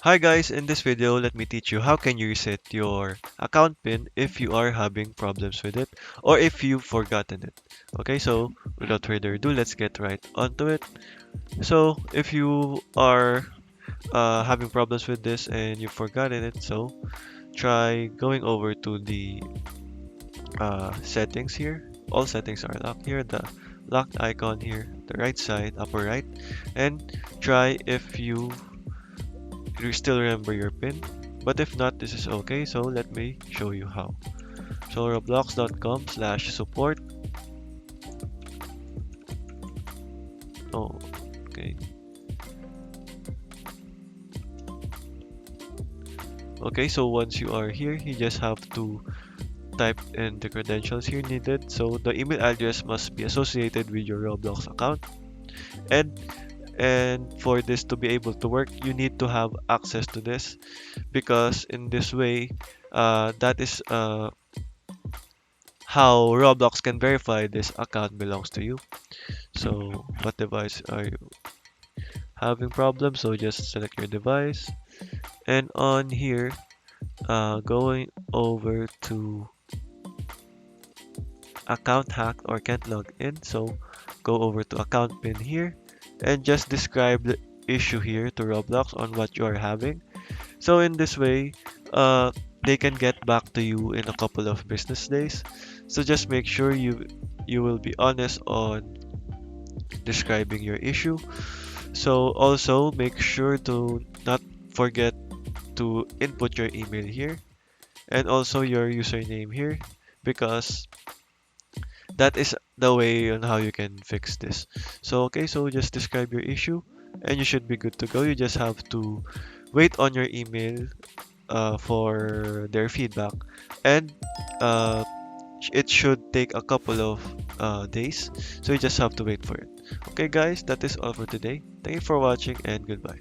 Hi guys, in this video, let me teach you how can you reset your account pin if you are having problems with it or if you've forgotten it. Okay, so without further ado, let's get right onto it. So if you are having problems with this and you've forgotten it, so try going over to the settings here. All settings are locked here, the locked icon here, the right side, upper right, and try if you still remember your pin. But if not, this is okay. So let me show you how. So roblox.com/support. Oh, okay. Okay, so once you are here, you just have to type in the credentials here needed. So the email address must be associated with your Roblox account. And and for this to be able to work, you need to have access to this because in this way, that is how Roblox can verify this account belongs to you. So what device are you having problems? So just select your device and on here, going over to account hacked or can't log in. So go over to account pin here and just describe the issue here to Roblox on what you are having. So in this way, uh, they can get back to you in a couple of business days. So just make sure you will be honest on describing your issue. So also make sure to not forget to input your email here and also your username here because that is the way on how you can fix this. So okay, so just describe your issue and you should be good to go. You just have to wait on your email for their feedback and uh, it should take a couple of days, so you just have to wait for it. Okay guys, that is all for today. Thank you for watching and goodbye.